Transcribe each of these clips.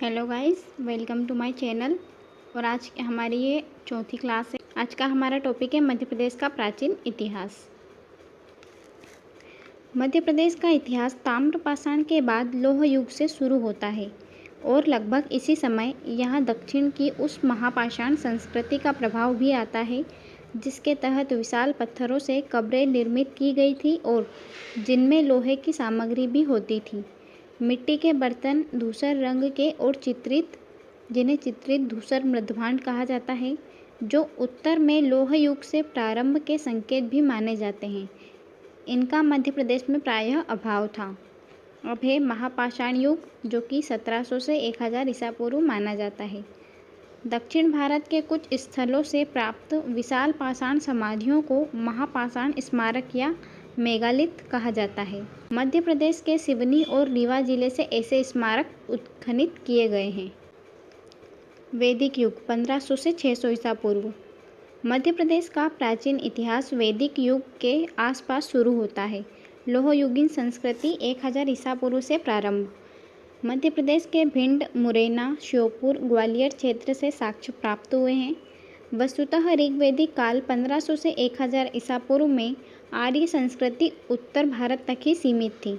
Hello guys, welcome to my channel. और आज हमारी ये चौथी क्लास है। आज का हमारा टॉपिक है मध्य प्रदेश का प्राचीन इतिहास। मध्य प्रदेश का इतिहास ताम्रपाषाण के बाद लौह युग से शुरू होता है और लगभग इसी समय यहाँ दक्षिण की उस महापाषाण संस्कृति का प्रभाव भी आता है जिसके तहत विशाल पत्थरों से कब्रें निर्मित की गई थी और जिनमें लोहे की सामग्री भी होती थी। मिट्टी के बर्तन धूसर रंग के और जिन्हें चित्रित धूसर मृदभांड कहा जाता है, जो उत्तर में लौह युग से प्रारंभ के संकेत भी माने जाते हैं। इनका मध्य प्रदेश में प्रायः अभाव था। अब है महापाषाण युग, जो कि 1700 से 1000 ईसा पूर्व माना जाता है। दक्षिण भारत के कुछ स्थलों से प्राप्त विशाल पाषाण समाधियों को महापाषाण स्मारक या मेगालिथ कहा जाता है। मध्य प्रदेश के सिवनी और रीवा जिले से ऐसे स्मारक उत्खनित किए गए हैं। वैदिक युग 1500 से 600 ईसा पूर्व। मध्य प्रदेश का प्राचीन इतिहास वैदिक युग के आसपास शुरू होता है। लौह युगीन संस्कृति 1000 ईसा पूर्व से प्रारंभ। मध्य प्रदेश के भिंड, मुरैना, श्योपुर, ग्वालियर क्षेत्र से साक्ष्य प्राप्त हुए हैं। वस्तुतः ऋग्वैदिक काल 1500 से 1000 ईसा पूर्व में आर्य संस्कृति उत्तर भारत तक ही सीमित थी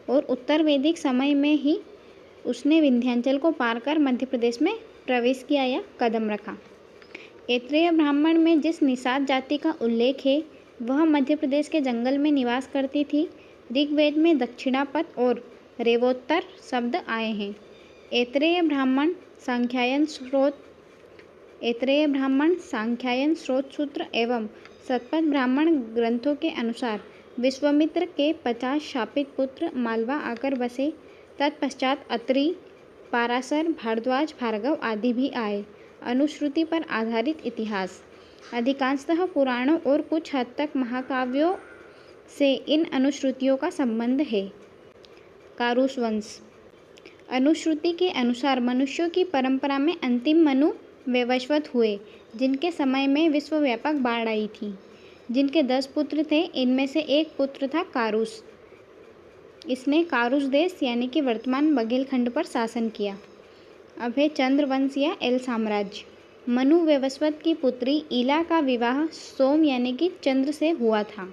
और उत्तर वैदिक समय में ही उसने विंध्याचल को पार कर मध्य प्रदेश में प्रवेश किया या कदम रखा। ऐत्रेय ब्राह्मण में जिस निषाद जाति का उल्लेख है वह मध्य प्रदेश के जंगल में निवास करती थी। ऋग्वेद में दक्षिणापथ और रेवोत्तर शब्द आए हैं। ऐत्रेय ब्राह्मण सांख्यायन स्रोत सूत्र एवं शतपथ ब्राह्मण ग्रंथों के अनुसार विश्वामित्र के 50 शापित पुत्र मालवा आकर बसे। तत्पश्चात अत्रि, पाराशर, भारद्वाज, भार्गव आदि भी आए। अनुश्रुति पर आधारित इतिहास अधिकांशतः पुराणों और कुछ हद तक महाकाव्यों से इन अनुश्रुतियों का संबंध है। कारुस वंश। अनुश्रुति के अनुसार मनुष्यों की परंपरा में अंतिम मनु वैवस्वत हुए, जिनके समय में विश्वव्यापक बाढ़ आई थी। जिनके 10 पुत्र थे, इनमें से एक पुत्र था कारुस। इसने कारुस देश यानी कि वर्तमान बघेलखंड पर शासन किया। अब है चंद्रवंश या एल साम्राज्य। मनु वैवस्वत की पुत्री ईला का विवाह सोम यानी कि चंद्र से हुआ था,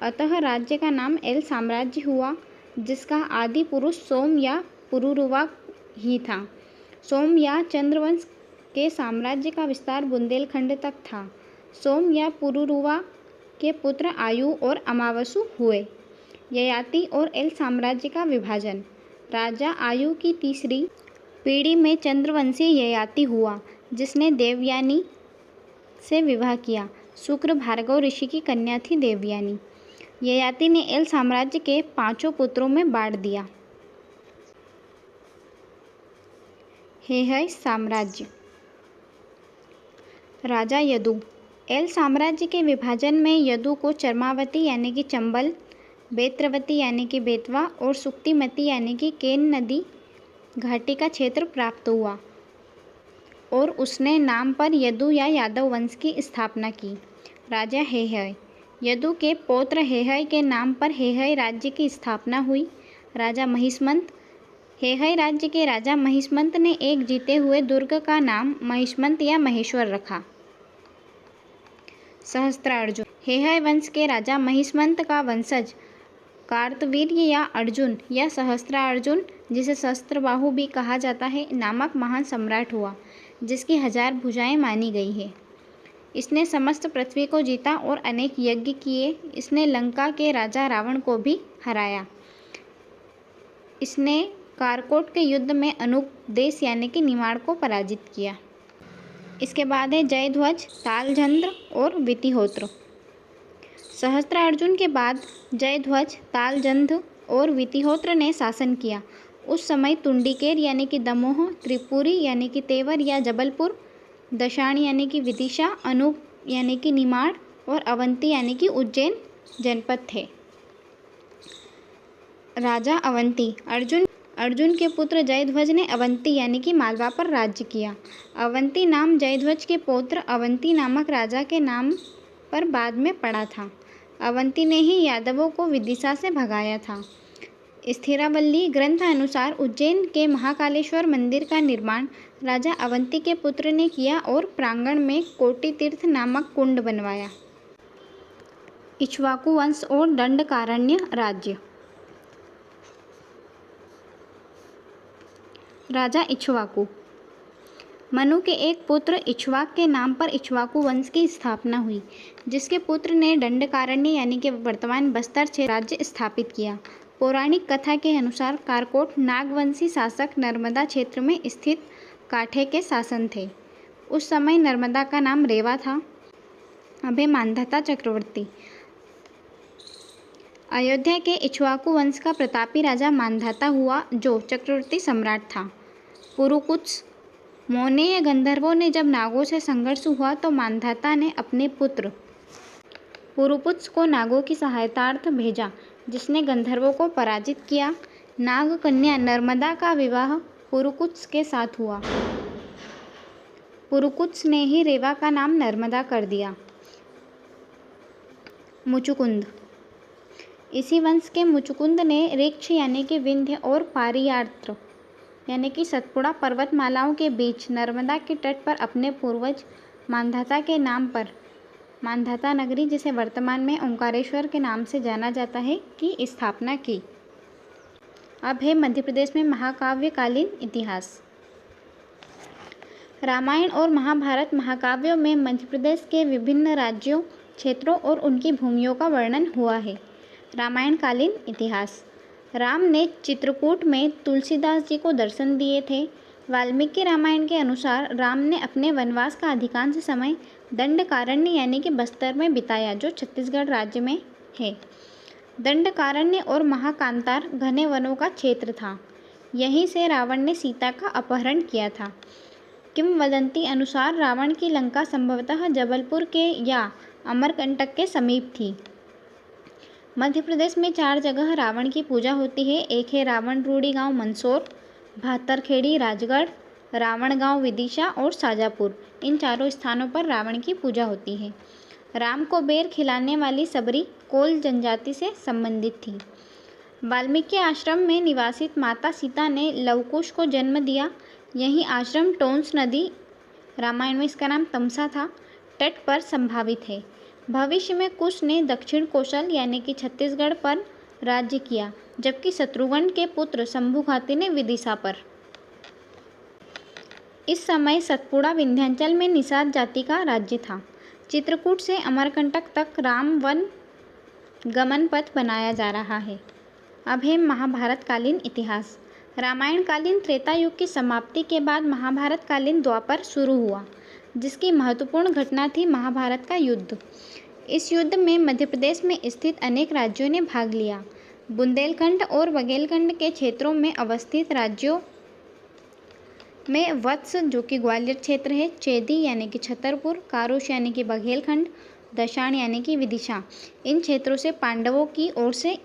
अतः राज्य का नाम एल साम्राज्य हुआ, जिसका आदि पुरुष सोम या पुरुरुवा ही था। सोम या चंद्रवंश के साम्राज्य का विस्तार बुंदेलखंड तक था। सोम या पुरुरुवा के पुत्र आयु और अमावसु हुए। ययाति और एल साम्राज्य का विभाजन। राजा आयु की तीसरी पीढ़ी में चंद्रवंशी ययाति हुआ, जिसने देवयानी से विवाह किया। शुक्र भार्गव ऋषि की कन्या थी देवयानी। ययाति ने एल साम्राज्य के 5 पुत्रों में बांट दिया। हेहय साम्राज्य। राजा यदु। एल साम्राज्य के विभाजन में यदु को चर्मावती यानी कि चंबल, बेत्रवती यानी कि बेतवा और सुक्तिमती यानी कि केन नदी घाटी का क्षेत्र प्राप्त हुआ और उसने नाम पर यदु या यादव वंश की स्थापना की। राजा हेहय। यदु के पौत्र हेहय के नाम पर हेहय राज्य की स्थापना हुई। राजा महिष्मंत। हेहय राज्य के राजा महिष्मंत ने एक जीते हुए दुर्ग का नाम महिष्मंत या महेश्वर रखा। सहस्त्रार्जुन। हेहय वंश के राजा महिष्मंत का वंशज कार्तवीर्य या अर्जुन या सहस्त्रार्जुन, जिसे सहस्त्रबाहु भी कहा जाता है, नामक महान सम्राट हुआ, जिसकी 1000 भुजाएं मानी गई है। इसने समस्त पृथ्वी को जीता और अनेक यज्ञ किए। इसने लंका के राजा रावण को भी हराया। इसने कारकोट के युद्ध में अनूप देश यानी कि निमाड़ को पराजित किया। इसके बाद है जयध्वज, तालझंद्र और वितिहोत्र। सहस्त्रार्जुन के बाद जयध्वज, तालझंद्र और वितिहोत्र ने शासन किया। उस समय तुंडिकेर यानी कि दमोह, त्रिपुरी यानी कि तेवर या जबलपुर, दशाण यानी कि विदिशा, अनूप यानी कि निमाड़ और अवंती यानी कि उज्जैन जनपद थे। राजा अवंती। अर्जुन के पुत्र जयध्वज ने अवंती यानी कि मालवा पर राज्य किया। अवंती नाम जयध्वज के पौत्र अवंती नामक राजा के नाम पर बाद में पड़ा था। अवंती ने ही यादवों को विदिशा से भगाया था। स्थिरावल्ली ग्रंथ अनुसार उज्जैन के महाकालेश्वर मंदिर का निर्माण राजा अवंती के पुत्र ने किया और प्रांगण में कोटि तीर्थ नामक कुंड बनवाया। इक्ष्वाकु वंश और दंडकारण्य राज्य। राजा इक्ष्वाकु। मनु के एक पुत्र इक्ष्वाक के नाम पर इक्ष्वाकु वंश की स्थापना हुई, जिसके पुत्र ने दंडकारण्य यानी कि वर्तमान बस्तर क्षेत्र राज्य स्थापित किया। पौराणिक कथा के अनुसार कारकोट नागवंशी शासक नर्मदा क्षेत्र में स्थित काठे के शासन थे। उस समय नर्मदा का नाम रेवा था। अभय मांधाता चक्रवर्ती। अयोध्या के इक्ष्वाकु वंश का प्रतापी राजा मांधाता हुआ, जो चक्रवर्ती सम्राट था। पुरुकुत्स। मौर्य गंधर्वों ने जब नागों से संघर्ष हुआ तो मांधाता ने अपने पुत्र पुरुपुत्स को नागों की सहायतार्थ भेजा, जिसने गंधर्वों को पराजित किया। नाग कन्या नर्मदा का विवाह पुरुकुत्स के साथ हुआ। पुरुकुत्स ने ही रेवा का नाम नर्मदा कर दिया। मुचुकुंद। इसी वंश के मुचुकुंद ने ऋक्ष यानी कि विंध्य और पारियात्र यानी कि सतपुड़ा पर्वतमालाओं के बीच नर्मदा के तट पर अपने पूर्वज मांधाता के नाम पर मांधाता नगरी, जिसे वर्तमान में ओंकारेश्वर के नाम से जाना जाता है, की स्थापना की। अब है मध्य प्रदेश में महाकाव्यकालीन इतिहास। रामायण और महाभारत महाकाव्यों में मध्य प्रदेश के विभिन्न राज्यों, क्षेत्रों और उनकी भूमियों का वर्णन हुआ है। रामायणकालीन इतिहास। राम ने चित्रकूट में तुलसीदास जी को दर्शन दिए थे। वाल्मीकि रामायण के अनुसार राम ने अपने वनवास का अधिकांश समय दंडकारण्य यानी कि बस्तर में बिताया, जो छत्तीसगढ़ राज्य में है। दंडकारण्य और महाकांतार घने वनों का क्षेत्र था। यहीं से रावण ने सीता का अपहरण किया था। किंवदंती अनुसार रावण की लंका संभवतः जबलपुर के या अमरकंटक के समीप थी। मध्य प्रदेश में 4 जगह रावण की पूजा होती है। एक है रावण रूढ़ी गांव मंदसौर, भातरखेड़ी राजगढ़, रावण गांव विदिशा और साजापुर। इन चारों स्थानों पर रावण की पूजा होती है। राम को बेर खिलाने वाली सबरी कोल जनजाति से संबंधित थी। वाल्मीकि आश्रम में निवासित माता सीता ने लवकुश को जन्म दिया। यही आश्रम टोंस नदी, रामायण में इसका नाम तमसा था, तट पर संभावित है। भविष्य में कुश ने दक्षिण कौशल यानी कि छत्तीसगढ़ पर राज्य किया, जबकि शत्रुघ्न के पुत्र शंभुघाती ने विदिशा पर। इस समय सतपुड़ा विंध्याचल में निषाद जाति का राज्य था। चित्रकूट से अमरकंटक तक राम वन गमन पथ बनाया जा रहा है। अब है महाभारतकालीन इतिहास। रामायणकालीन त्रेता युग की समाप्ति के बाद महाभारतकालीन द्वापर शुरू हुआ, जिसकी महत्वपूर्ण घटना थी महाभारत का युद्ध। इस युद्ध में मध्य प्रदेश में स्थित अनेक राज्यों ने भाग लिया। बुंदेलखंड और बघेलखंड के क्षेत्रों में अवस्थित राज्यों में वत्स, जो कि ग्वालियर क्षेत्र है, चेदी यानी कि छतरपुर, कारुश यानी कि बघेलखंड, दशाण यानी कि विदिशा, इन क्षेत्रों से पांडवों की ओर से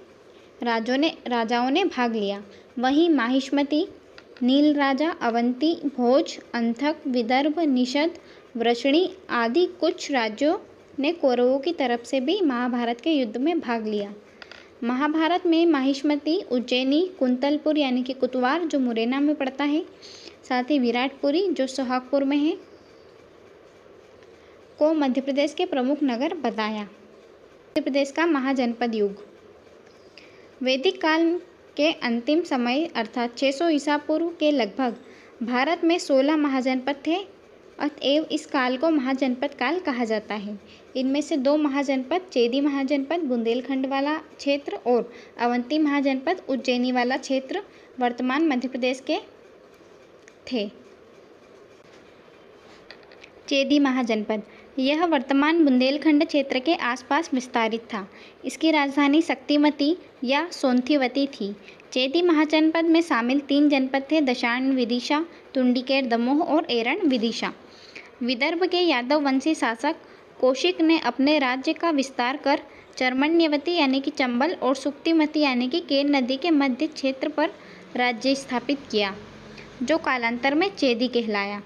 राजाओं ने भाग लिया। वहीं माहिष्मती, नील राजा, अवंती, भोज, अंधक, विदर्भ, निषद, वृषणी आदि कुछ राज्यों ने कौरवों की तरफ से भी महाभारत के युद्ध में भाग लिया। महाभारत में माहिष्मती, उज्जैनी, कुंतलपुर यानी कि कुतवार, जो मुरैना में पड़ता है, साथ ही विराटपुरी, जो सोहागपुर में है, को मध्य प्रदेश के प्रमुख नगर बताया। मध्य प्रदेश का महाजनपद युग। वैदिक काल के अंतिम समय अर्थात 600 ईसा पूर्व के लगभग भारत में 16 महाजनपद थे। अतएव इस काल को महाजनपद काल कहा जाता है। इनमें से 2 महाजनपद, चेदी महाजनपद बुंदेलखंड वाला क्षेत्र और अवंती महाजनपद उज्जैनी वाला क्षेत्र, वर्तमान मध्य प्रदेश के थे। चेदी महाजनपद, यह वर्तमान बुंदेलखंड क्षेत्र के आसपास विस्तारित था। इसकी राजधानी शक्तिमती या सोंथिवती थी। चेदी महाजनपद में शामिल 3 जनपद थे: दशाण विदिशा, तुंडिकेर दमोह और एरण विदिशा। विदर्भ के यादव वंशी शासक कौशिक ने अपने राज्य का विस्तार कर चर्मण्यवती यानी कि चंबल और सुक्तिमती यानी कि केन नदी के मध्य क्षेत्र पर राज्य स्थापित किया, जो कालांतर में चेदी कहलाया।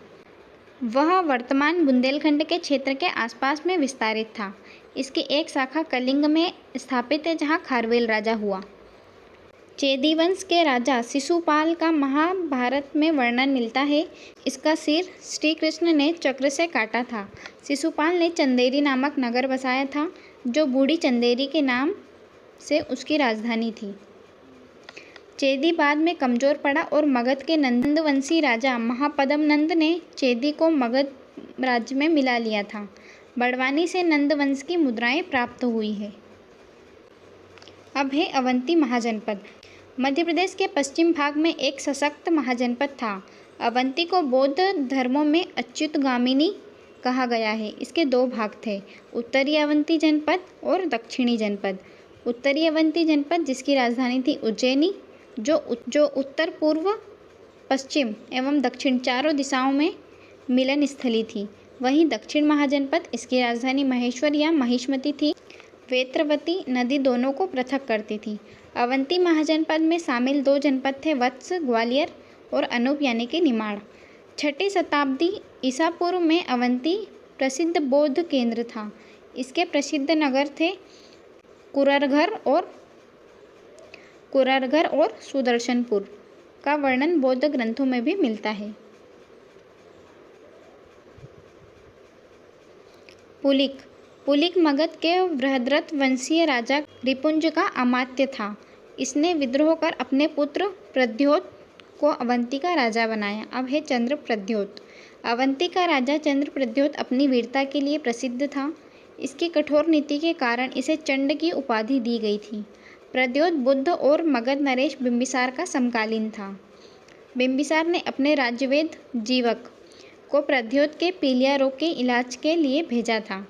वह वर्तमान बुंदेलखंड के क्षेत्र के आसपास में विस्तारित था। इसकी एक शाखा कलिंग में स्थापित है, जहाँ खारवेल राजा हुआ। चेदी वंश के राजा शिशुपाल का महाभारत में वर्णन मिलता है। इसका सिर श्री कृष्ण ने चक्र से काटा था। शिशुपाल ने चंदेरी नामक नगर बसाया था, जो बूढ़ी चंदेरी के नाम से उसकी राजधानी थी। चेदी बाद में कमजोर पड़ा और मगध के नंदवंशी राजा महापद्मनंद ने चेदी को मगध राज्य में मिला लिया था। बड़वानी से नंदवंश की मुद्राएं प्राप्त हुई है। अब है अवंती महाजनपद। मध्य प्रदेश के पश्चिम भाग में एक सशक्त महाजनपद था। अवंती को बौद्ध धर्मों में अच्युतगामिनी कहा गया है। इसके दो भाग थे, उत्तरी अवंती जनपद और दक्षिणी जनपद। उत्तरी अवंती जनपद, जिसकी राजधानी थी उज्जैनी, जो उत्तर पूर्व पश्चिम एवं दक्षिण चारों दिशाओं में मिलन स्थली थी। वहीं दक्षिण महाजनपद, इसकी राजधानी महेश्वर या महिष्मती थी, वेत्रवती नदी दोनों को पृथक करती थी। अवंती महाजनपद में शामिल दो जनपद थे, वत्स ग्वालियर और अनूप यानी कि निमाड़। 6ठी शताब्दी ईसा पूर्व में अवंती प्रसिद्ध बौद्ध केंद्र था। इसके प्रसिद्ध नगर थे कुररघर और सुदर्शनपुर का वर्णन बौद्ध ग्रंथों में भी मिलता है। पुलिक मगध के बृहद्रथ वंशीय राजा रिपुंज का अमात्य था। इसने विद्रोह कर अपने पुत्र प्रद्योत को अवंती का राजा बनाया। अब है चंद्रप्रद्योत। अवंती का राजा चंद्रप्रद्योत अपनी वीरता के लिए प्रसिद्ध था। इसकी कठोर नीति के कारण इसे चंड की उपाधि दी गई थी। प्रद्योत बुद्ध और मगध नरेश बिंबिसार का समकालीन था। बिंबिसार ने अपने राज्यवेद जीवक को प्रद्योत के पीलिया रोग के इलाज के लिए भेजा था।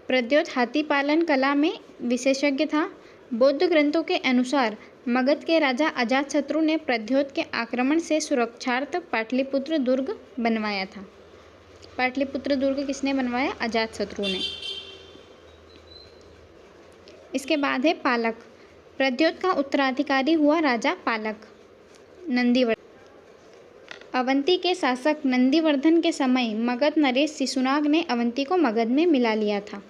प्रद्योत हाथी पालन कला में विशेषज्ञ था। बौद्ध ग्रंथों के अनुसार मगध के राजा अजातशत्रु ने प्रद्योत के आक्रमण से सुरक्षार्थ पाटलिपुत्र दुर्ग बनवाया था। पाटलिपुत्र दुर्ग किसने बनवाया? अजातशत्रु ने। इसके बाद है पालक। प्रद्योत का उत्तराधिकारी हुआ राजा पालक। नंदीवर्धन। अवंती के शासक नंदीवर्धन के समय मगध नरेश शिशुनाग ने अवंती को मगध में मिला लिया था।